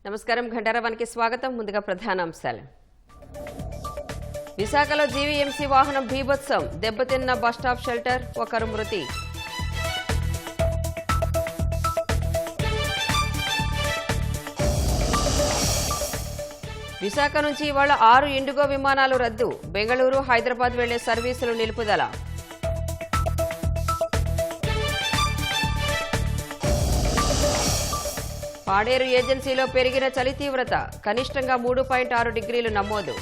నమస్కారం. ఘంటారావానికి స్వాగతం. ముందుగా ప్రధానాంశాలు. విశాఖలో జీవీఎంసీ వాహనం బీభత్సం, దెబ్బతిన్న బస్టాప్ షెల్టర్, ఒకరు మృతి. విశాఖ నుంచి ఇవాళ 6 ఇండిగో విమానాలు రద్దు, బెంగళూరు హైదరాబాద్ వెళ్లే సర్వీసులు నిలుపుదల. పాడేరు ఏజెన్సీలో పెరిగిన చలి తీవ్రత, కనిష్టంగా 3.6 డిగ్రీలు నమోదు.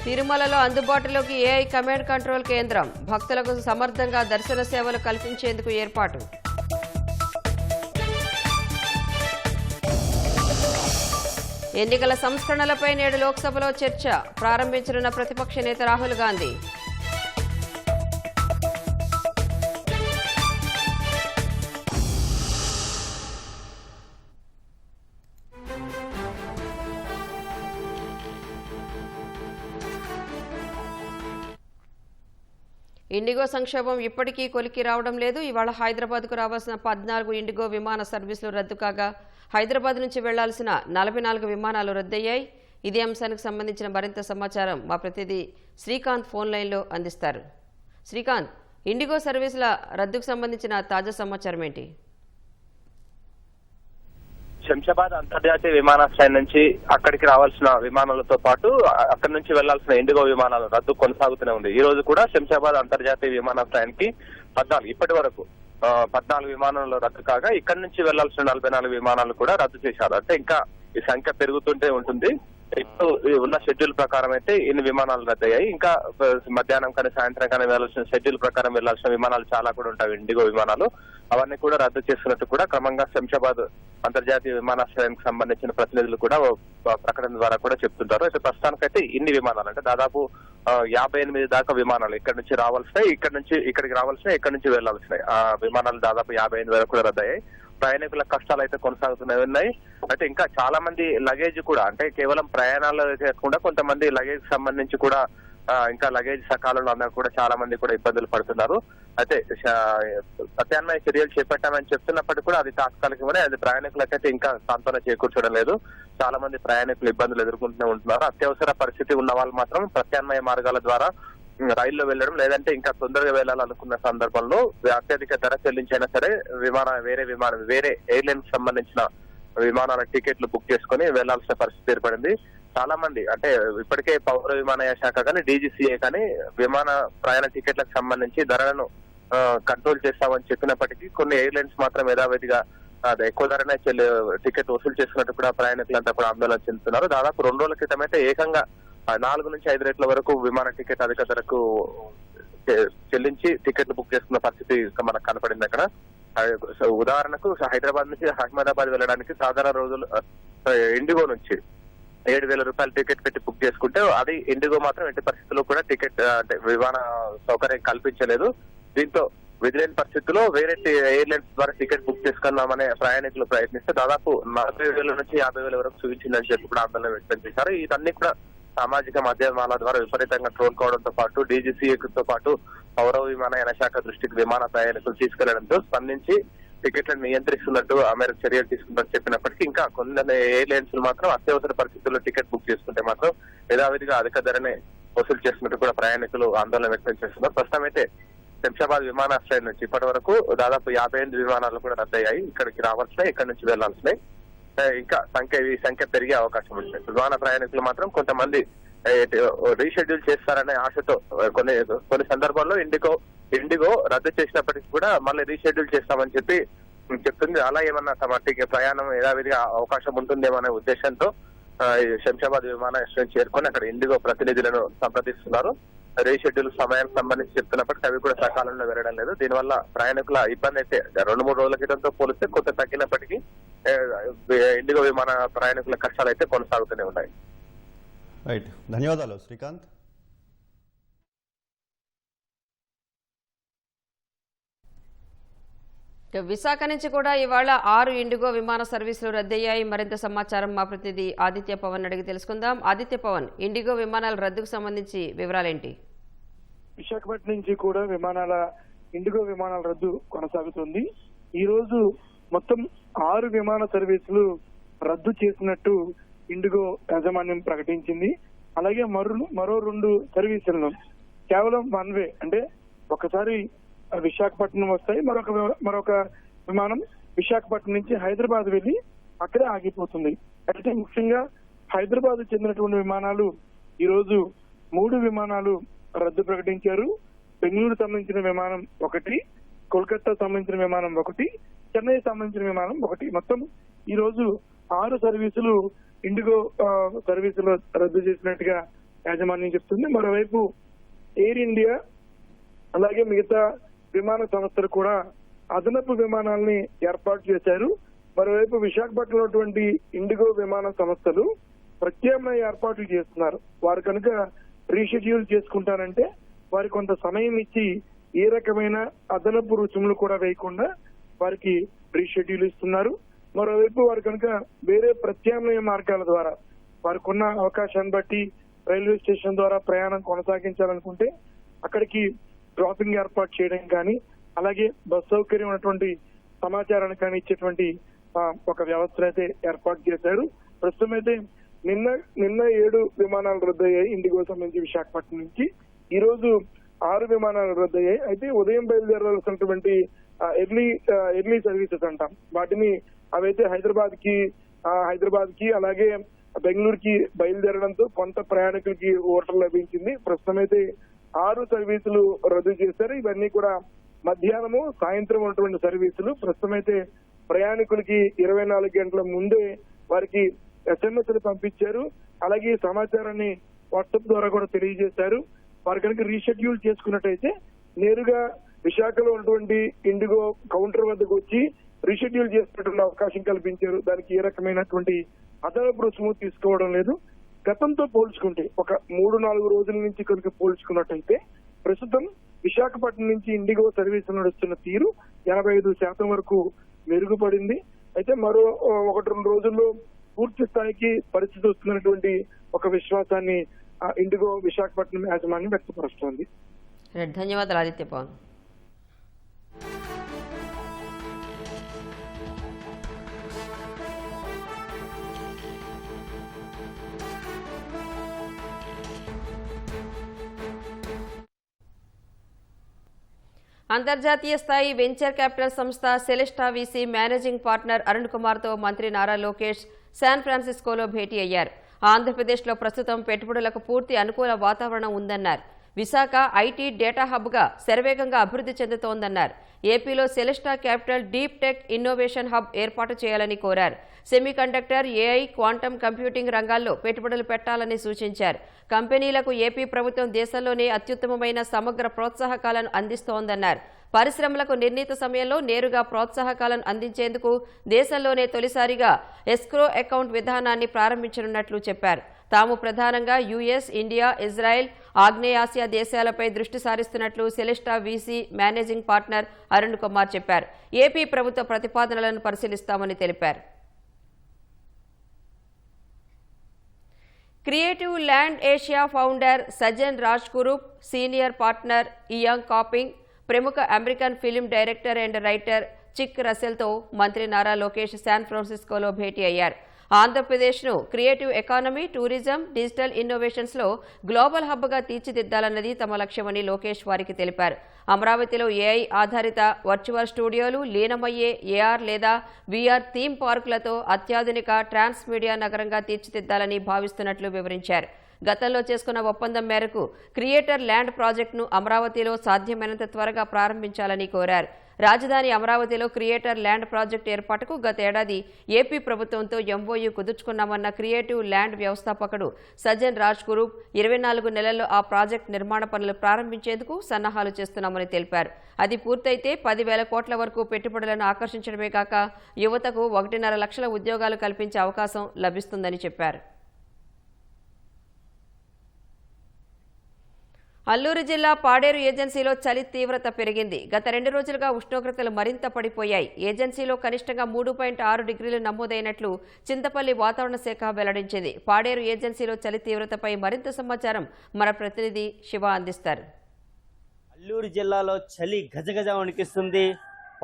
తిరుమలలో అందుబాటులోకి ఏఐ కమాండ్ కంట్రోల్ కేంద్రం, భక్తులకు సమర్థంగా దర్శన సేవలు కల్పించేందుకు ఏర్పాటు. ఎన్నికల సంస్కరణలపై నేడు లోక్సభలో చర్చ, ప్రారంభించనున్న ప్రతిపక్ష నేత రాహుల్ గాంధీ. ఇండిగో సంక్షోభం ఇప్పటికీ కొలికి రావడం లేదు. ఇవాళ హైదరాబాద్కు రావాల్సిన 14 ఇండిగో విమాన సర్వీసులు రద్దు కాగా హైదరాబాద్ నుంచి వెళ్లాల్సిన 44 విమానాలు రద్దయ్యాయి. ఇదే అంశానికి సంబంధించిన మరింత సమాచారం మా ప్రతినిధి శ్రీకాంత్ ఫోన్ లైన్లో అందిస్తారు. శ్రీకాంత్, ఇండిగో సర్వీసుల రద్దుకు సంబంధించిన తాజా సమాచారం ఏంటి? శంషాబాద్ అంతర్జాతీయ విమానాశ్రయం నుంచి అక్కడికి రావాల్సిన విమానాలతో పాటు అక్కడి నుంచి వెళ్లాల్సిన ఇండిగో విమానాల రద్దు కొనసాగుతూనే ఉంది. ఈ రోజు కూడా శంషాబాద్ అంతర్జాతీయ విమానాశ్రయానికి ఇప్పటి వరకు 14 విమానాలు రద్దు కాగా ఇక్కడి నుంచి వెళ్లాల్సిన 44 విమానాలు కూడా రద్దు చేశారు. అంటే ఇంకా ఈ సంఖ్య పెరుగుతుంటే ఉంటుంది. ఇప్పుడు ఉన్న షెడ్యూల్ ప్రకారం అయితే ఇన్ని విమానాలు రద్దయ్యాయి. ఇంకా మధ్యాహ్నం కానీ సాయంత్రం కానీ వెళ్లాల్సిన షెడ్యూల్ ప్రకారం వెళ్లాల్సిన విమానాలు చాలా కూడా ఉంటాయి. ఇండిగో విమానాలు అవన్నీ కూడా రద్దు చేస్తున్నట్టు కూడా క్రమంగా శంషాబాద్ అంతర్జాతీయ విమానాశ్రయానికి సంబంధించిన ప్రతినిధులు కూడా ప్రకటన ద్వారా కూడా చెప్తుంటారు. అయితే ప్రస్తుతానికైతే ఇన్ని విమానాలు అంటే దాదాపు 58 దాకా విమానాలు ఇక్కడ నుంచి రావాల్సినాయి, ఇక్కడ నుంచి ఇక్కడికి రావాల్సినాయి, ఇక్కడ నుంచి వెళ్లాల్సినాయి. ఆ విమానాలు దాదాపు 55 వరకు కూడా రద్దయ్యాయి. ప్రయాణికుల కష్టాలు అయితే కొనసాగుతూనే ఉన్నాయి. అయితే ఇంకా చాలా మంది లగేజ్ కూడా అంటే కేవలం ప్రయాణాలు కాకుండా కొంతమంది లగేజ్ సంబంధించి కూడా ఇంకా లగేజ్ సకాలంలో అన్నా కూడా చాలా మంది కూడా ఇబ్బందులు పడుతున్నారు. అయితే ప్రత్యామ్నాయ చర్యలు చేపట్టామని చెప్తున్నప్పటికీ కూడా అది తాత్కాలికమనే, అది ప్రయాణికులకైతే ఇంకా సాంత్వన చేకూర్చడం లేదు. చాలా మంది ప్రయాణికులు ఇబ్బందులు ఎదుర్కొంటూనే ఉంటున్నారు. అత్యవసర పరిస్థితి ఉన్న వాళ్ళు మాత్రం ప్రత్యామ్నాయ మార్గాల ద్వారా రైల్లో వెళ్లడం, లేదంటే ఇంకా తొందరగా వెళ్లాలనుకున్న సందర్భంలో అత్యధిక ధర చెల్లించైనా సరే వేరే ఎయిర్లైన్స్ సంబంధించిన విమానాల టికెట్లు బుక్ చేసుకుని వెళ్లాల్సిన పరిస్థితి ఏర్పడింది. చాలా మంది అంటే ఇప్పటికే పౌర విమానయాన శాఖ కానీ DGCA కానీ విమాన ప్రయాణ టికెట్లకు సంబంధించి ధరలను కంట్రోల్ చేస్తామని చెప్పినప్పటికీ కొన్ని ఎయిర్లైన్స్ మాత్రం యథావిధిగా ఎక్కువ ధరనే టికెట్ వసూలు చేస్తున్నట్టు కూడా ప్రయాణికులంతా కూడా ఆందోళన చెందుతున్నారు. దాదాపు 2 రోజుల క్రితం అయితే ఏకంగా 4 నుంచి 5 రేట్ల వరకు విమాన టికెట్ అధిక ధరకు చెల్లించి టికెట్లు బుక్ చేసుకున్న పరిస్థితి మనకు కనపడింది. అక్కడ ఉదాహరణకు హైదరాబాద్ నుంచి అహ్మదాబాద్ వెళ్ళడానికి సాధారణ రోజులు ఇండిగో నుంచి 7,000 రూపాయలు టికెట్ పెట్టి బుక్ చేసుకుంటే అది ఇండిగో మాత్రం ఎట్టి పరిస్థితుల్లో కూడా టికెట్ అంటే విమాన సౌకర్యం కల్పించలేదు. దీంతో విధిలేని పరిస్థితుల్లో వేరే ఎయిర్లైన్స్ ద్వారా టికెట్ బుక్ చేసుకుందామనే ప్రయాణికులు ప్రయత్నిస్తే దాదాపు 40,000 నుంచి 50,000 వరకు చూపించిందని చెప్పి కూడా ఆందోళన వ్యక్తం చేశారు. ఇదన్నీ కూడా సామాజిక మాధ్యమాల ద్వారా విపరీతంగా ట్రోల్ కావడంతో పాటు DGCAతో పాటు పౌర విమానయాన శాఖ దృష్టికి విమాన ప్రయాణికులు తీసుకెళ్లడంతో స్పందించి టికెట్లను నియంత్రిస్తున్నట్టు మేరకు చర్యలు తీసుకుంటారని చెప్పినప్పటికీ ఇంకా కొన్ని ఎయిర్లైన్స్ మాత్రం అత్యవసర పరిస్థితుల్లో టికెట్ బుక్ చేసుకుంటే మాత్రం యథావిధిగా అధిక ధరనే వసూలు చేస్తున్నట్టు కూడా ప్రయాణికులు ఆందోళన వ్యక్తం చేస్తున్నారు. ప్రస్తుతం అయితే శంషాబాద్ విమానాశ్రయం నుంచి ఇప్పటి వరకు దాదాపు 58 విమానాలు కూడా రద్దయ్యాయి. ఇక్కడికి రావాల్సినాయి, ఇక్కడి నుంచి వెళ్లాల్సినాయి. ఇంకా సంఖ్య పెరిగే అవకాశం ఉంది. విమాన ప్రయాణికులు మాత్రం కొంతమంది రీషెడ్యూల్ చేస్తారనే ఆశతో కొన్ని సందర్భాల్లో ఇండిగో రద్దు చేసినప్పటికీ కూడా మళ్ళీ రీషెడ్యూల్ చేస్తామని చెప్తుంది. అలా ఏమన్నా తమ ప్రయాణం యథావిధిగా అవకాశం ఉంటుందేమనే ఉద్దేశంతో శంషాబాద్ విమానాశ్రయం చేరుకొని అక్కడ ఇండిగో ప్రతినిధులను సంప్రదిస్తున్నారు. రీషెడ్యూల్ సమయానికి సంబంధించి చెప్తున్నప్పటికీ అవి కూడా సకాలంలో వెళ్ళడం లేదు. దీనివల్ల ప్రయాణికుల ఇబ్బంది అయితే 2-3 రోజుల క్రితంతో పోలిస్తే కొంత తగ్గినప్పటికీ ఇండిగో విమాన ప్రయాణికుల కష్టాలు అయితే కొనసాగుతూనే ఉన్నాయి. రైట్, ధన్యవాదాలు శ్రీకాంత్. ఇక విశాఖ నుంచి కూడా ఇవాళ 6 ఇండిగో విమాన సర్వీసులు రద్దయ్యాయి. మరింత సమాచారం మా ప్రతినిధి ఆదిత్య పవన్ అడిగి తెలుసుకుందాం. ఆదిత్య పవన్, ఇండిగో విమానాల రద్దుకు సంబంధించి వివరాలేంటి? విశాఖపట్నం నుంచి కూడా ఇండిగో విమానాల రద్దు కొనసాగుతుంది. ఈ రోజు మొత్తం 6 విమాన సర్వీసులు రద్దు చేసినట్టు ఇండిగో యాజమాన్యం ప్రకటించింది. అలాగే మరో 2 సర్వీసులను కేవలం వన్ వే, అంటే ఒకసారి విశాఖపట్నం వస్తాయి, మరొక విమానం విశాఖపట్నం నుంచి హైదరాబాద్ వెళ్లి అక్కడే ఆగిపోతుంది. అయితే ముఖ్యంగా హైదరాబాద్ చెందినటువంటి విమానాలు ఈ రోజు 3 విమానాలు రద్దు ప్రకటించారు. బెంగళూరు సంబంధించిన విమానం 1, కోల్కతా సంబంధించిన విమానం 1, చెన్నై సంబంధించిన విమానం 1. మొత్తం ఈ రోజు 6 సర్వీసులు ఇండిగో సర్వీసులు రద్దు చేసినట్టుగా యాజమాన్యం చెప్తుంది. మరోవైపు ఎయిర్ ఇండియా అలాగే మిగతా విమాన సంస్థలు కూడా అదనపు విమానాలని ఏర్పాటు చేశారు. మరోవైపు విశాఖపట్నంలో ఇండిగో విమాన సంస్థలు ప్రత్యామ్నాయ ఏర్పాట్లు చేస్తున్నారు. వారు కనుక రీషెడ్యూల్ చేసుకుంటారంటే వారికి కొంత సమయం ఇచ్చి ఏ రకమైన అదనపు రుసుములు కూడా వేయకుండా వారికి రీషెడ్యూల్ ఇస్తున్నారు. మరోవైపు వారు కనుక వేరే ప్రత్యామ్నాయ మార్గాల ద్వారా వారికి ఉన్న అవకాశాన్ని బట్టి రైల్వే స్టేషన్ ద్వారా ప్రయాణం కొనసాగించాలనుకుంటే అక్కడికి డ్రాపింగ్ ఏర్పాటు చేయడం కానీ, అలాగే బస్ సౌకర్యం ఉన్నటువంటి సమాచారాన్ని కానీ ఇచ్చేటువంటి ఒక వ్యవస్థను అయితే ఏర్పాటు చేశారు. ప్రస్తుతం అయితే నిన్న 7 విమానాలు రద్దయ్యాయి ఇండిగో సంబంధించి విశాఖపట్నం నుంచి. ఈ రోజు 6 విమానాలు రద్దయ్యాయి. అయితే ఉదయం బయలుదేరాల్సినటువంటి ఎర్లీ సర్వీసెస్ అంటాం వాటిని అవైతే హైదరాబాద్ కి అలాగే బెంగళూరుకి బయలుదేరడంతో కొంత ప్రయాణికులకి ఓటర్ లభించింది. ప్రస్తుతం అయితే 6 సర్వీసులు రద్దు చేశారు. ఇవన్నీ కూడా మధ్యాహ్నము సాయంత్రం ఉన్నటువంటి సర్వీసులు. ప్రస్తుతం అయితే ప్రయాణికులకి 24 గంటల ముందే వారికి ఎస్ఎంఎస్లు పంపించారు. అలాగే సమాచారాన్ని వాట్సాప్ ద్వారా కూడా తెలియజేశారు. వారు కనుక రీషెడ్యూల్ చేసుకున్నట్టయితే నేరుగా విశాఖలో ఉన్నటువంటి ఇండిగో కౌంటర్ వద్దకు వచ్చి రీషెడ్యూల్ చేసుకునే అవకాశం కల్పించారు. దానికి ఏ రకమైనటువంటి అదనపు రుసుము తీసుకోవడం లేదు. గతంతో పోల్చుకుంటే ఒక 3-4 రోజుల నుంచి కనుక పోల్చుకున్నట్టయితే ప్రస్తుతం విశాఖపట్నం నుంచి ఇండిగో సర్వీసులు నడుస్తున్న తీరు 85% వరకు మెరుగుపడింది. అయితే మరో 1-2 రోజుల్లో పూర్తి స్థాయికి పరిస్థితి వస్తున్నటువంటి ఒక విశ్వాసాన్ని ఇండిగో విశాఖపట్నం యాజమాన్యం వ్యక్తపరుస్తోంది. ధన్యవాదాలు ఆదిత్య పవన్. అంతర్జాతీయ స్థాయి వెంచర్ క్యాపిటల్ సంస్థ Celesta VC managing partner Arun కుమార్తో మంత్రి నారా లోకేష్ శాన్ ఫ్రాన్సిస్కోలో భేటీ అయ్యారు. ఆంధ్రప్రదేశ్లో ప్రస్తుతం పెట్టుబడులకు పూర్తి అనుకూల వాతావరణం ఉందన్నారు. విశాఖ ఐటీ డేటా హబ్గా శరవేగంగా అభివృద్ధి చెందుతోందన్నారు. ఏపీలో సెలెస్టా capital deep tech innovation hub ఏర్పాటు చేయాలని కోరారు. సెమీకండక్టర్, ఏఐ, క్వాంటమ్ కంప్యూటింగ్ రంగాల్లో పెట్టుబడులు పెట్టాలని సూచించారు. కంపెనీలకు ఏపీ ప్రభుత్వం దేశంలోనే అత్యుత్తమమైన సమగ్ర ప్రోత్సాహకాలను అందిస్తోందన్నారు. పరిశ్రమలకు నిర్ణీత సమయంలో నేరుగా ప్రోత్సాహకాలను అందించేందుకు దేశంలోనే తొలిసారిగా ఎస్క్రో అకౌంట్ విధానాన్ని ప్రారంభించనున్నట్లు చెప్పారు. తాము ప్రధానంగా యుఎస్, ఇండియా, ఇజ్రాయెల్, ఆగ్నేయాసియా దేశాలపై దృష్టి సారిస్తున్నట్లు Celesta VC managing partner Arun Kumar చెప్పారు. ఏపీ ప్రభుత్వ ప్రతిపాదనలను పరిశీలిస్తామని తెలిపారు. Creative land Asia founder Sajan Rajgurup, senior partner ఇయాంగ్ కాపింగ్, ప్రముఖ American film director and writer Chick రసెల్తో మంత్రి నారా లోకేష్ శాన్ ఫ్రాన్సిస్కోలో భేటీ అయ్యారు. ఆంధ్రప్రదేశ్ను క్రియేటివ్ ఎకానమీ, టూరిజం, డిజిటల్ ఇన్నోవేషన్స్లో గ్లోబల్ హబ్గా తీర్చిదిద్దాలన్నది తమ లక్ష్యమని లోకేష్ వారికి తెలిపారు. అమరావతిలో ఏఐ ఆధారిత వర్చువల్ స్టూడియోలు, లీనమయ్యే ఏఆర్ లేదా వీఆర్ థీమ్ పార్కులతో అత్యాధునిక ట్రాన్స్మీడియా నగరంగా తీర్చిదిద్దాలని భావిస్తున్నట్లు వివరించారు. గతంలో చేసుకున్న ఒప్పందం మేరకు క్రియేటర్ ల్యాండ్ ప్రాజెక్టును అమరావతిలో సాధ్యమైనంత త్వరగా ప్రారంభించాలని కోరారు. రాజధాని అమరావతిలో క్రియేటర్ ల్యాండ్ ప్రాజెక్టు ఏర్పాటుకు గత ఏడాది ఏపీ ప్రభుత్వంతో ఎంఓయూ కుదుర్చుకున్నామన్న క్రియేటివ్ ల్యాండ్ వ్యవస్థాపకుడు సజన్ రాజ్గురూప్ 24 నెలల్లో ఆ ప్రాజెక్టు నిర్మాణ పనులు ప్రారంభించేందుకు సన్నాహాలు చేస్తున్నామని తెలిపారు. అది పూర్తయితే 10,000 కోట్ల వరకు పెట్టుబడులను ఆకర్షించడమే కాక యువతకు 1.5 లక్షల ఉద్యోగాలు కల్పించే అవకాశం లభిస్తుందని చెప్పారు. అల్లూరు జిల్లా పాడేరు ఏజెన్సీలో చలి తీవ్రత పెరిగింది. గత 2 రోజులుగా ఉష్ణోగ్రతలు మరింత పడిపోయాయి. ఏజెన్సీలో కనిష్టంగా 3.6 డిగ్రీలు నమోదైనట్లు చింతపల్లి వాతావరణ శాఖ వెల్లడించింది. పాడేరు ఏజెన్సీలో చలి తీవ్రతపై మరింత సమాచారం మన ప్రతినిధి శివ అందిస్తారు. అల్లూరు జిల్లాలో చలి గజగజ వణికిస్తుంది.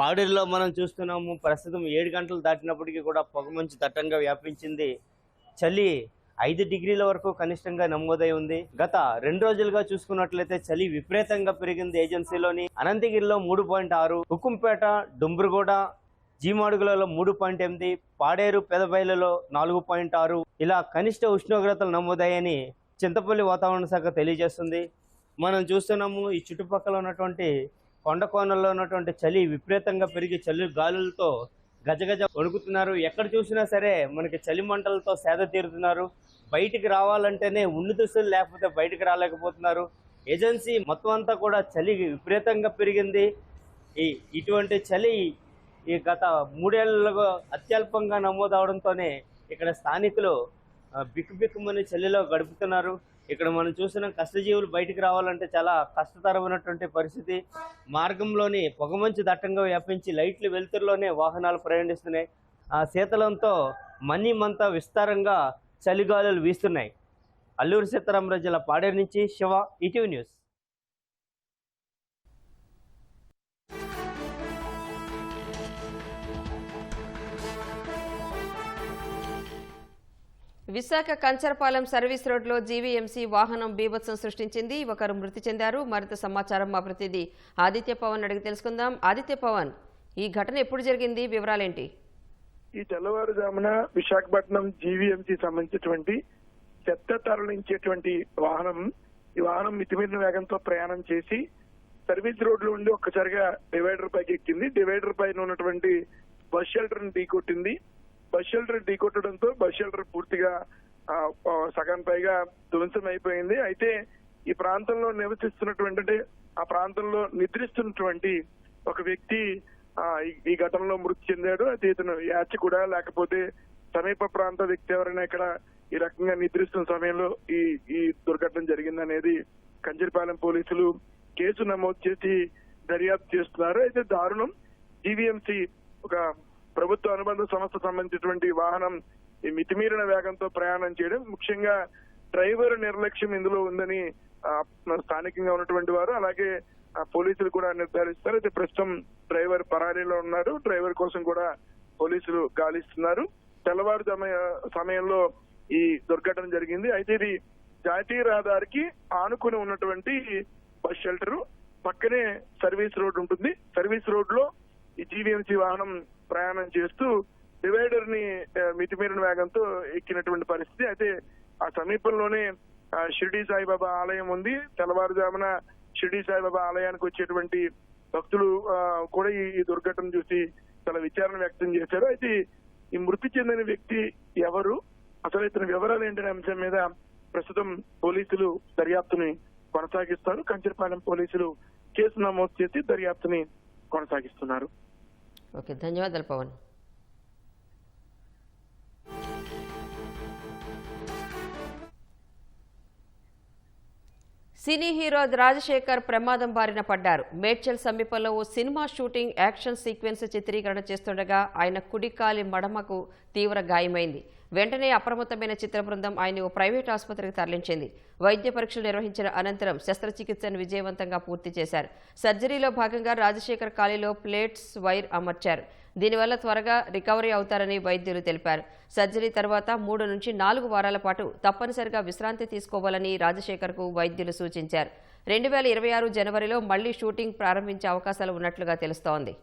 పాడేరులో మనం చూస్తున్నాము. ప్రస్తుతం 7 గంటలు దాటినప్పటికీ కూడా పొగమంచు దట్టంగా వ్యాపించింది. చలి 5 డిగ్రీల వరకు కనిష్టంగా నమోదై ఉంది. గత 2 రోజులుగా చూసుకున్నట్లయితే చలి విపరీతంగా పెరిగింది. ఏజెన్సీలోని అనంతగిరిలో 3.6, హుకుంపేట, డుంబ్రుగూడ, జీమాడుగులలో 3.8, పాడేరు, పెదబయలులో 4.6 ఇలా కనిష్ట ఉష్ణోగ్రతలు నమోదయ్యాయని చింతపల్లి వాతావరణ శాఖ తెలియజేస్తుంది. మనం చూస్తున్నాము ఈ చుట్టుపక్కల ఉన్నటువంటి కొండ కోనల్లో ఉన్నటువంటి చలి విపరీతంగా పెరిగి చలి గాలులతో గజగజ వణుకుతున్నారు. ఎక్కడ చూసినా సరే మనకి చలి మంటలతో సేద తీరుతున్నారు. బయటికి రావాలంటేనే ఉన్ని దుస్తులు లేకపోతే బయటికి రాలేకపోతున్నారు. ఏజెన్సీ మొత్తం అంతా కూడా చలి విపరీతంగా పెరిగింది. ఇటువంటి చలి ఈ గత 3 ఏళ్లలో అత్యల్పంగా నమోదవడంతోనే ఇక్కడ స్థానికులు బిక్కుబిక్కుమని చలిలో గడుపుతున్నారు. ఇక్కడ మనం చూసిన కష్టజీవులు బయటికి రావాలంటే చాలా కష్టతరమైనటువంటి పరిస్థితి. మార్గంలోని పొగమంచు దట్టంగా వ్యాపించి లైట్లు వెలుతురులోనే వాహనాలు ప్రయాణిస్తున్నాయి. ఆ శీతలంతో మన్నిమంతా విస్తారంగా చలిగాలులు వీస్తున్నాయి. అల్లూరు సీతారామరాజు జిల్లా పాడేరు నుంచి Shiva, ETV news. Visakha Kancharapalem service రోడ్లో జీవీఎంసీ వాహనం బీభత్సం సృష్టించింది. ఒకరు మృతి చెందారు. మరింత సమాచారం మా ప్రతినిధి ఆదిత్య పవన్ అడిగి తెలుసుకుందాం. ఆదిత్య పవన్, ఈ ఘటన ఎప్పుడు జరిగింది, వివరాలేంటి? ఈ తెల్లవారుజామున విశాఖపట్నం జీవీఎంసీ సంబంధించినటువంటి చెత్త తరలించేటువంటి వాహనం, ఈ వాహనం మితిమీరిన వేగంతో ప్రయాణం చేసి సర్వీస్ రోడ్లో ఉండి ఒక్కసారిగా డివైడర్ పైకి ఎక్కింది. డివైడర్ పైన ఉన్నటువంటి బస్ షెల్టర్ ని ఢీకొట్టింది. బస్ షెల్టర్ ఢీకొట్టడంతో బస్ షెల్టర్ పూర్తిగా సగం పైగా ధ్వంసం అయిపోయింది. అయితే ఈ ప్రాంతంలో నివసిస్తున్నటువంటి, అంటే ఆ ప్రాంతంలో నిద్రిస్తున్నటువంటి ఒక వ్యక్తి ఈ ఘటనలో మృతి చెందాడు. అయితే ఇతను యాచకుడా లేకపోతే సమీప ప్రాంత వ్యక్తి ఎవరైనా ఇక్కడ ఈ రకంగా నిద్రిస్తున్న సమయంలో ఈ దుర్ఘటన జరిగిందనేది కంచరపాలెం పోలీసులు కేసు నమోదు చేసి దర్యాప్తు చేస్తున్నారు. అయితే దారుణం, జీవీఎంసీ ఒక ప్రభుత్వ అనుబంధ సంస్థ సంబంధించినటువంటి వాహనం ఈ మితిమీరిన వేగంతో ప్రయాణం చేయడం, ముఖ్యంగా డ్రైవర్ నిర్లక్ష్యం ఇందులో ఉందని స్థానికంగా ఉన్నటువంటి వారు అలాగే పోలీసులు కూడా నిర్ధారిస్తారు. అయితే ప్రస్తుతం డ్రైవర్ పరారీలో ఉన్నారు. డ్రైవర్ కోసం కూడా పోలీసులు గాలిస్తున్నారు. తెల్లవారు సమయంలో ఈ దుర్ఘటన జరిగింది. అయితే ఇది జాతీయ రహదారికి ఆనుకుని ఉన్నటువంటి బస్ షెల్టర్, పక్కనే సర్వీస్ రోడ్ ఉంటుంది. సర్వీస్ రోడ్ లో ఈ జీవీఎంసీ వాహనం ప్రయాణం చేస్తూ డివైడర్ ని మితిమీరిన వేగంతో ఎక్కినటువంటి పరిస్థితి. అయితే ఆ సమీపంలోనే షిరిడి సాయిబాబా ఆలయం ఉంది. తెల్లవారుజామున షిరిడి సాయిబాబా ఆలయానికి వచ్చేటువంటి భక్తులు కూడా ఈ దుర్ఘటన చూసి చాలా విచారణ వ్యక్తం చేశారు. అయితే ఈ మృతి చెందిన వ్యక్తి ఎవరు, అసలు ఇతని వివరాలు ఏంటనే అంశం మీద ప్రస్తుతం పోలీసులు దర్యాప్తుని కొనసాగిస్తారు. కంచరపాలెం పోలీసులు కేసు నమోదు చేసి దర్యాప్తుని కొనసాగిస్తున్నారు. ఓకే, ధన్యవాదాలు పవన్. సినీ హీరో రాజశేఖర్ ప్రమాదం బారిన పడ్డారు. మేడ్చల్ సమీపంలో ఓ సినిమా షూటింగ్ యాక్షన్ సీక్వెన్స్ చిత్రీకరణ చేస్తుండగా ఆయన కుడికాలి మడమకు తీవ్ర గాయమైంది. వెంటనే అప్రమత్తమైన చిత్ర బృందం ఆయన ఓ ప్రైవేట్ ఆసుపత్రికి తరలించింది. వైద్య పరీక్షలు నిర్వహించిన అనంతరం శస్త్రచికిత్సను విజయవంతంగా పూర్తి చేశారు. సర్జరీలో భాగంగా రాజశేఖర్ కాలిలో ప్లేట్స్ వైర్ అమర్చారు. దీనివల్ల త్వరగా రికవరీ అవుతారని వైద్యులు తెలిపారు. సర్జరీ తర్వాత 3 నుంచి 4 వారాల పాటు తప్పనిసరిగా విశ్రాంతి తీసుకోవాలని రాజశేఖర్కు వైద్యులు సూచించారు. 2026 జనవరిలో మళ్లీ షూటింగ్ ప్రారంభించే అవకాశాలు ఉన్నట్లుగా తెలుస్తోంది.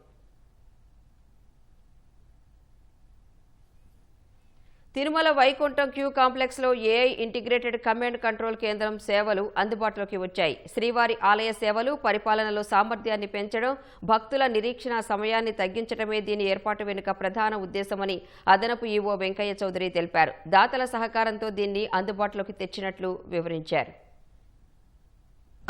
తిరుమల వైకుంఠం క్యూ కాంప్లెక్స్లో ఏఐ ఇంటిగ్రేటెడ్ కమాండ్ కంట్రోల్ కేంద్రం సేవలు అందుబాటులోకి వచ్చాయి. శ్రీవారి ఆలయ సేవలు, పరిపాలనలో సామర్థ్యాన్ని పెంచడం, భక్తుల నిరీక్షణ సమయాన్ని తగ్గించడమే దీని ఏర్పాటు వెనుక ప్రధాన ఉద్దేశమని అదనపు ఈవో వెంకయ్య చౌదరి తెలిపారు. దాతల సహకారంతో దీన్ని అందుబాటులోకి తెచ్చినట్లు వివరించారు.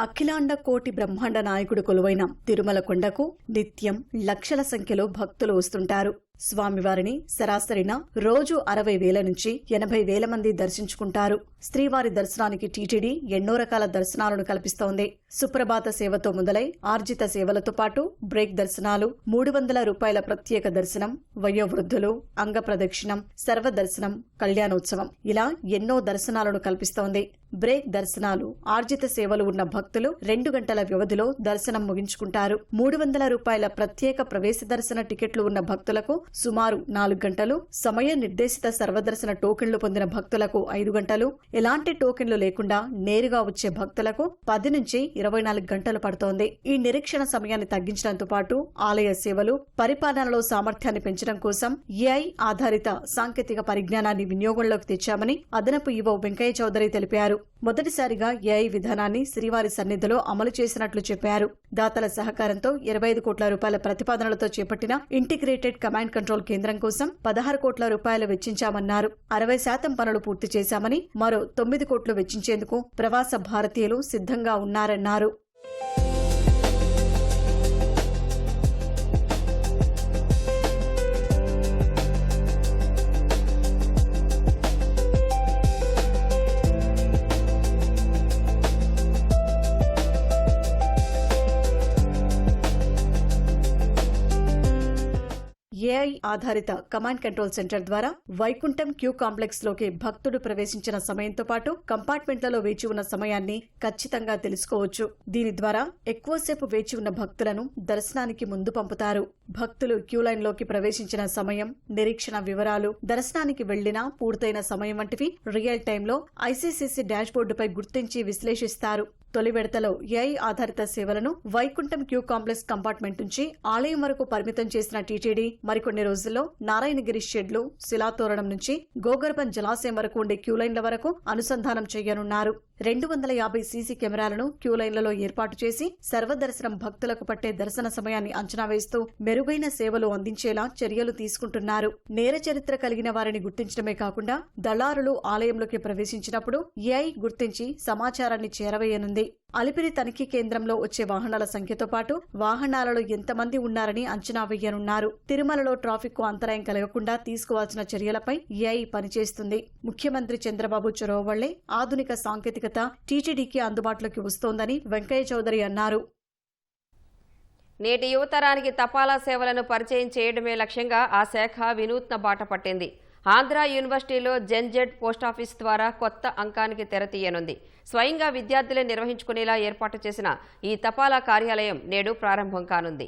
అఖిలాండ కోటి బ్రహ్మాండ నాయకుడు కొలువైన తిరుమల కొండకు నిత్యం లక్షల సంఖ్యలో భక్తులు వస్తుంటారు. స్వామివారిని సరాసరిన రోజు 60,000 నుంచి 80,000 మంది దర్శించుకుంటారు. శ్రీవారి దర్శనానికి టీటీడీ ఎన్నో రకాల దర్శనాలను కల్పిస్తోంది. సుప్రభాత సేవతో మొదలై ఆర్జిత సేవలతో పాటు బ్రేక్ దర్శనాలు, 300 రూపాయల ప్రత్యేక దర్శనం, వయోవృద్ధులు, అంగ ప్రదక్షిణం, సర్వదర్శనం, కళ్యాణోత్సవం ఇలా ఎన్నో దర్శనాలను కల్పిస్తోంది. బ్రేక్ దర్శనాలు, ఆర్జిత సేవలు ఉన్న భక్తులు 2 గంటల వ్యవధిలో దర్శనం ముగించుకుంటారు. 300 రూపాయల ప్రత్యేక ప్రవేశ దర్శన టికెట్లు ఉన్న భక్తులకు సుమారు 4 గంటలు, సమయ నిర్దేశిత సర్వదర్శన టోకెన్లు పొందిన భక్తులకు 5 గంటలు, ఎలాంటి టోకెన్లు లేకుండా నేరుగా వచ్చే భక్తులకు 10 నుంచి 24 గంటలు పడుతోంది. ఈ నిరీక్షణ సమయాన్ని తగ్గించడంతో పాటు ఆలయ సేవలు, పరిపాలనలో సామర్థ్యాన్ని పెంచడం కోసం ఏఐ ఆధారిత సాంకేతిక పరిజ్ఞానాన్ని వినియోగంలోకి తెచ్చామని అదనపు ఈవో వెంకయ్య చౌదరి తెలిపారు. మొదటిసారిగా ఏఐ విధానాన్ని శ్రీవారి సన్నిధిలో అమలు చేసినట్లు చెప్పారు. దాతల సహకారంతో 25 కోట్ల రూపాయల ప్రతిపాదనలతో చేపట్టిన ఇంటిగ్రేటెడ్ కమాండ్ కంట్రోల్ కేంద్రం కోసం 16 కోట్ల రూపాయలు వెచ్చించామన్నారు. 60% పనులు పూర్తి చేశామని, మరో 9 కోట్లు వెచ్చించేందుకు ప్రవాస భారతీయులు సిద్ధంగా ఉన్నారన్నారు. ఏఐ ఆధారిత కమాండ్ కంట్రోల్ సెంటర్ ద్వారా వైకుంఠం క్యూ కాంప్లెక్స్ లోకి భక్తుడు ప్రవేశించిన సమయంతో పాటు కంపార్ట్మెంట్లలో వేచి ఉన్న సమయాన్ని ఖచ్చితంగా తెలుసుకోవచ్చు. దీని ద్వారా ఎక్కువసేపు వేచి ఉన్న భక్తులను దర్శనానికి ముందు పంపుతారు. భక్తులు క్యూ లైన్ లోకి ప్రవేశించిన సమయం, నిరీక్షణ వివరాలు, దర్శనానికి వెళ్లిన పూర్తయిన సమయం వంటివి రియల్ టైంలో ఐసీసీసీ డాష్ బోర్డుపై గుర్తించి విశ్లేషిస్తారు. తొలి విడతలో ఏఐ ఆధారిత సేవలను వైకుంఠం క్యూ కాంప్లెక్స్ కంపార్ట్మెంట్ నుంచి ఆలయం వరకు పరిమితం చేసిన టీటీడీ మరికొన్ని రోజుల్లో నారాయణగిరి షెడ్లు, శిలాతోరణం నుంచి గోగర్భం జలాశయం వరకు ఉండే క్యూ లైన్ల వరకు అనుసంధానం చేయనున్నారు. 250 సీసీ కెమెరాలను క్యూ లైన్లలో ఏర్పాటు చేసి సర్వదర్శనం భక్తులకు పట్టే దర్శన సమయాన్ని అంచనా వేస్తూ మెరుగైన సేవలు అందించేలా చర్యలు తీసుకుంటున్నారు. నేర చరిత్ర కలిగిన వారిని గుర్తించడమే కాకుండా దళారులు ఆలయంలోకి ప్రవేశించినప్పుడు ఏఐ గుర్తించి సమాచారాన్ని చేరవేయనుంది. అలిపిరి తనిఖీ కేంద్రంలో వచ్చే వాహనాల సంఖ్యతో పాటు వాహనాలలో ఎంతమంది ఉన్నారని అంచనా వేయనున్నారు. తిరుమలలో ట్రాఫిక్ కు అంతరాయం కలగకుండా తీసుకోవాల్సిన చర్యలపై ఏఐ పనిచేస్తుంది. ముఖ్యమంత్రి చంద్రబాబు చొరవ వల్లే ఆధునిక సాంకేతికత టీటీడీకి అందుబాటులోకి వస్తోందని వెంకయ్య చౌదరి అన్నారు. నేటి యువతరానికి తపాలా సేవలను పరిచయం చేయడమే లక్ష్యంగా ఆ శాఖ వినూత్న బాట పట్టింది. ఆంధ్ర యూనివర్సిటీలో జెన్జెడ్ పోస్టాఫీస్ ద్వారా కొత్త అంకానికి తెరతీయనుంది. స్వయంగా విద్యార్థులే నిర్వహించుకునేలా ఏర్పాటు చేసిన ఈ తపాలా కార్యాలయం నేడు ప్రారంభం కానుంది.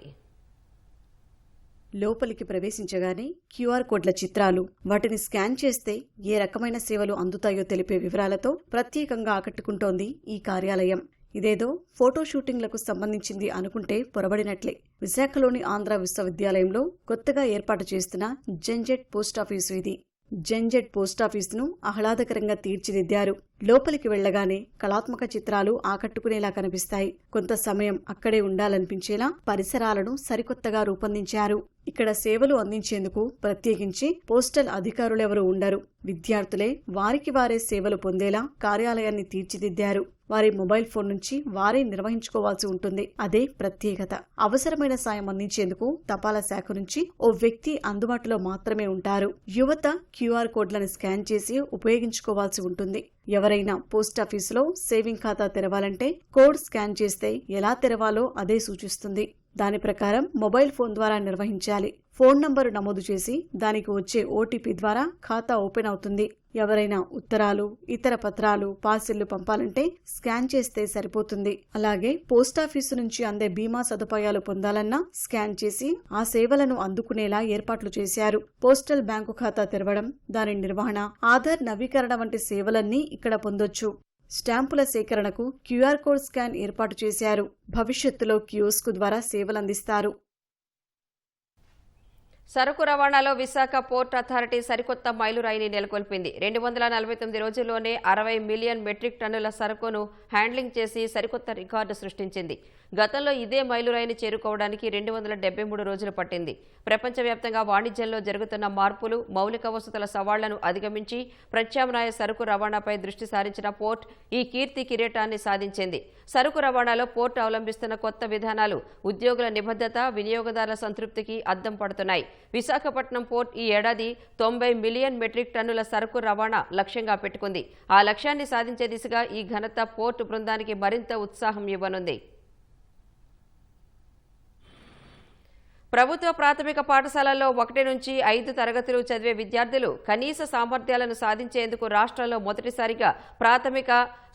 లోపలికి ప్రవేశించగానే క్యూఆర్ కోడ్ల చిత్రాలు, వాటిని స్కాన్ చేస్తే ఏ రకమైన సేవలు అందుతాయో తెలిపే వివరాలతో ప్రత్యేకంగా ఆకట్టుకుంటోంది ఈ కార్యాలయం. ఇదేదో ఫోటో షూటింగ్లకు సంబంధించింది అనుకుంటే పొరబడినట్లే. విశాఖలోని ఆంధ్ర విశ్వవిద్యాలయంలో కొత్తగా ఏర్పాటు చేస్తున్న జెన్జెడ్ పోస్టాఫీసు ఇది. జెన్జెడ్ పోస్టాఫీసును ఆహ్లాదకరంగా తీర్చిదిద్దారు. లోపలికి వెళ్లగానే కళాత్మక చిత్రాలు ఆకట్టుకునేలా కనిపిస్తాయి. కొంత సమయం అక్కడే ఉండాలనిపించేలా పరిసరాలను సరికొత్తగా రూపొందించారు. ఇక్కడ సేవలు అందించేందుకు ప్రత్యేకించి పోస్టల్ అధికారులెవరూ ఉండరు. విద్యార్థులే వారికి వారే సేవలు పొందేలా కార్యాలయాన్ని తీర్చిదిద్దారు. వారి మొబైల్ ఫోన్ నుంచి వారే నిర్వహించుకోవాల్సి ఉంటుంది. అదే ప్రత్యేకత. అవసరమైన సాయం అందించేందుకు తపాలా శాఖ నుంచి ఓ వ్యక్తి అందుబాటులో మాత్రమే ఉంటారు. యువత క్యూఆర్ కోడ్లను స్కాన్ చేసి ఉపయోగించుకోవాల్సి ఉంటుంది. ఎవరైనా పోస్టాఫీసులో సేవింగ్ ఖాతా తెరవాలంటే కోడ్ స్కాన్ చేస్తే ఎలా తెరవాలో అదే సూచిస్తుంది. దాని ప్రకారం మొబైల్ ఫోన్ ద్వారా నిర్వహించాలి. ఫోన్ నంబరు నమోదు చేసి దానికి వచ్చే ఓటీపీ ద్వారా ఖాతా ఓపెన్ అవుతుంది. ఎవరైనా ఉత్తరాలు, ఇతర పత్రాలు, పార్సిళ్లు పంపాలంటే స్కాన్ చేస్తే సరిపోతుంది. అలాగే పోస్టాఫీసు నుంచి అందే బీమా సదుపాయాలు పొందాలన్నా స్కాన్ చేసి ఆ సేవలను అందుకునేలా ఏర్పాట్లు చేశారు. పోస్టల్ బ్యాంకు ఖాతా తెరవడం, దాని నిర్వహణ, ఆధార్ నవీకరణ వంటి సేవలన్నీ ఇక్కడ పొందొచ్చు. స్టాంపుల సేకరణకు క్యూఆర్ కోడ్ స్కాన్ ఏర్పాటు చేశారు. భవిష్యత్తులో కియోస్క్ ద్వారా సేవలందిస్తారు. సరుకు రవాణాలో విశాఖ పోర్ట్ అథారిటీ సరికొత్త మైలురాయిని నెలకొల్పింది. 249 రోజుల్లోనే 60 మిలియన్ మెట్రిక్ టన్నుల సరుకును హ్యాండ్లింగ్ చేసి సరికొత్త రికార్డు సృష్టించింది. గతంలో ఇదే మైలురాయిని చేరుకోవడానికి 273 రోజులు పట్టింది. ప్రపంచవ్యాప్తంగా వాణిజ్యంలో జరుగుతున్న మార్పులు, మౌలిక వసతుల సవాళ్లను అధిగమించి ప్రత్యామ్నాయ సరుకు రవాణాపై దృష్టి సారించిన పోర్ట్ ఈ కీర్తి కిరీటాన్ని సాధించింది. సరుకు రవాణాలో పోర్ట్ అవలంబిస్తున్న కొత్త విధానాలు ఉద్యోగుల నిబద్ధత, వినియోగదారుల సంతృప్తికి అద్దం పడుతున్నాయి. విశాఖపట్నం పోర్ట్ ఈ ఏడాది 90 మిలియన్ మెట్రిక్ టన్నుల సరుకు రవాణా లక్ష్యంగా పెట్టుకుంది. ఆ లక్ష్యాన్ని సాధించే దిశగా ఈ ఘనత పోర్టు బృందానికి మరింత ఉత్సాహం ఇవ్వనుంది. ప్రభుత్వ ప్రాథమిక పాఠశాలల్లో 1 నుంచి 5 తరగతులు చదివే విద్యార్థులు కనీస సామర్థ్యాలను సాధించేందుకు రాష్ట్రంలో మొదటిసారిగా ప్రాథమిక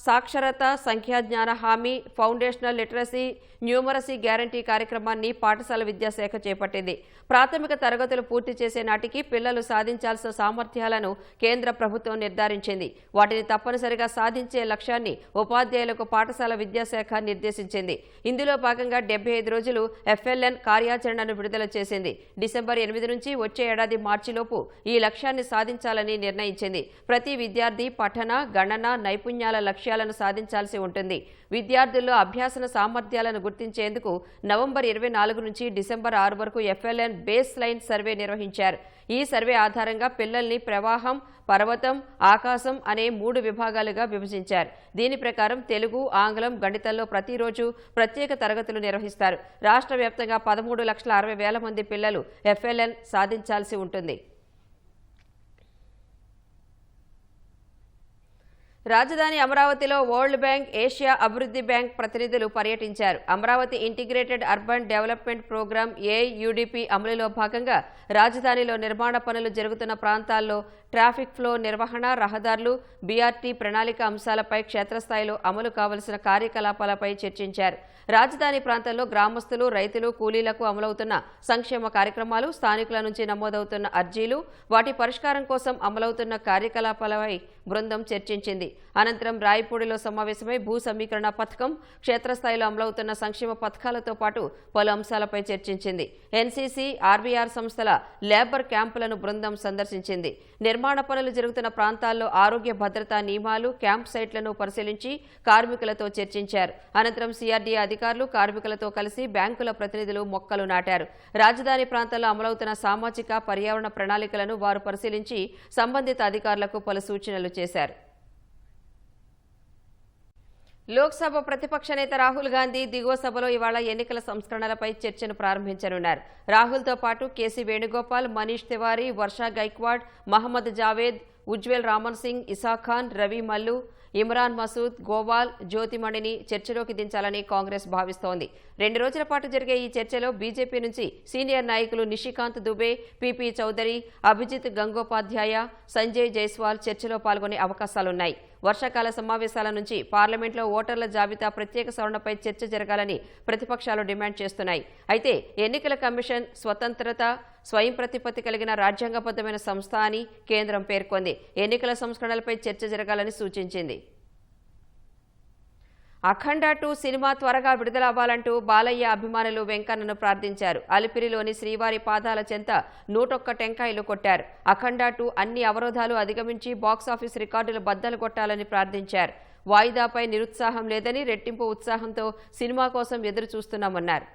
సాక్షరత, సంఖ్యాజ్ఞాన హామీ, ఫౌండేషనల్ లిటరసీ, న్యూమరసీ గ్యారంటీ కార్యక్రమాన్ని పాఠశాల విద్యాశాఖ చేపట్టింది. ప్రాథమిక తరగతులు పూర్తి చేసే నాటికి పిల్లలు సాధించాల్సిన సామర్థ్యాలను కేంద్ర ప్రభుత్వం నిర్ధారించింది. వాటిని తప్పనిసరిగా సాధించే లక్ష్యాన్ని ఉపాధ్యాయులకు పాఠశాల విద్యాశాఖ నిర్దేశించింది. ఇందులో భాగంగా 75 రోజులు FLN కార్యాచరణను విడుదల చేసింది. డిసెంబర్ 8 నుంచి వచ్చే ఏడాది మార్చిలోపు ఈ లక్ష్యాన్ని సాధించాలని నిర్ణయించింది. ప్రతి విద్యార్థి పఠన, గణన, నైపుణ్యాల లక్ష్యాలను సాధించాల్సి ఉంటుంది. విద్యార్థుల్లో అభ్యాసన సామర్థ్యాలను గుర్తించేందుకు నవంబర్ 24 నుంచి డిసెంబర్ 6 వరకు FLN బేస్ లైన్ సర్వే నిర్వహించారు. ఈ సర్వే ఆధారంగా పిల్లల్ని ప్రవాహం, పర్వతం, ఆకాశం అనే 3 విభాగాలుగా విభజించారు. దీని ప్రకారం తెలుగు, ఆంగ్లం, గణితంలో ప్రతిరోజు ప్రత్యేక తరగతులు నిర్వహిస్తారు. రాష్ట్ర వ్యాప్తంగా 13,60,000 మంది పిల్లలు FLN సాధించాల్సి ఉంటుంది. రాజధాని అమరావతిలో వరల్డ్ బ్యాంక్, ఏషియా అభివృద్ధి బ్యాంక్ ప్రతినిధులు పర్యటించారు. Amaravati integrated urban development programme AUDP అమలులో భాగంగా రాజధానిలో నిర్మాణ పనులు జరుగుతున్న ప్రాంతాల్లో ట్రాఫిక్ ఫ్లో నిర్వహణ, రహదారులు, BRT ప్రణాళిక అంశాలపై క్షేత్రస్థాయిలో అమలు కావలసిన కార్యకలాపాలపై చర్చించారు. రాజధాని ప్రాంతంలో గ్రామస్తులు, రైతులు, కూలీలకు అమలవుతున్న సంక్షేమ కార్యక్రమాలు, స్థానికుల నుంచి నమోదవుతున్న అర్జీలు, వాటి పరిష్కారం కోసం అమలవుతున్న కార్యకలాపాలపై బృందం చర్చించింది. అనంతరం రాయపూడిలో సమావేశమై భూ సమీకరణ పథకం, క్షేత్రస్థాయిలో అమలవుతున్న సంక్షేమ పథకాలతో పాటు పలు అంశాలపై చర్చించింది. NCC, RBR సంస్థల లేబర్ క్యాంపులను బృందం సందర్శించింది. నిర్మాణ పనులు జరుగుతున్న ప్రాంతాల్లో ఆరోగ్య భద్రతా నియమాలు, క్యాంప్ సైట్లను పరిశీలించి కార్మికులతో చర్చించారు. అనంతరం CRDA అధికారులు కార్మికులతో కలిసి బ్యాంకుల ప్రతినిధులు మొక్కలు నాటారు. రాజధాని ప్రాంతాల్లో అమలవుతున్న సామాజిక, పర్యావరణ ప్రణాళికలను వారు పరిశీలించి సంబంధిత అధికారులకు పలు సూచనలు చేశారు. లోక్సభ ప్రతిపక్ష నేత రాహుల్ గాంధీ దిగువ సభలో ఇవాళ ఎన్నికల సంస్కరణలపై చర్చను ప్రారంభించనున్నారు. రాహుల్తో పాటు కేసీ వేణుగోపాల్, మనీష్ తివారీ, వర్షా గైక్వాడ్, మహమ్మద్ జావేద్, ఉజ్వల్ రామన్ సింగ్, ఇసాక్ ఖాన్, రవి మల్లు, ఇమ్రాన్ మసూద్, గోవాల్, జ్యోతిమణిని చర్చలోకి దించాలని కాంగ్రెస్ భావిస్తోంది. 2 రోజుల పాటు జరిగే ఈ చర్చలో బీజేపీ నుంచి సీనియర్ నాయకులు నిషికాంత్ దుబే, PP చౌదరి, అభిజిత్ గంగోపాధ్యాయ, సంజయ్ జైస్వాల్ చర్చలో పాల్గొనే అవకాశాలున్నాయి. వర్షాకాల సమావేశాల నుంచి పార్లమెంట్లో ఓటర్ల జాబితా ప్రత్యేక సవరణపై చర్చ జరగాలని ప్రతిపక్షాలు డిమాండ్ చేస్తున్నాయి. అయితే ఎన్నికల కమిషన్ స్వతంత్రత, స్వయం ప్రతిపత్తి కలిగిన రాజ్యాంగబద్ధమైన సంస్థ అని కేంద్రం పేర్కొంది. ఎన్నికల సంస్కరణలపై చర్చ జరగాలని సూచించింది. అఖండ 2 సినిమా త్వరగా విడుదలవ్వాలంటూ బాలయ్య అభిమానులు వెంకన్నను ప్రార్థించారు. అలిపిరిలోని శ్రీవారి పాదాల చెంత 101 టెంకాయలు కొట్టారు. అఖండ 2 అన్ని అవరోధాలు అధిగమించి బాక్సాఫీస్ రికార్డులు బద్దలు కొట్టాలని ప్రార్థించారు. వాయిదాపై నిరుత్సాహం లేదని, రెట్టింపు ఉత్సాహంతో సినిమా కోసం ఎదురు చూస్తున్నామన్నారు.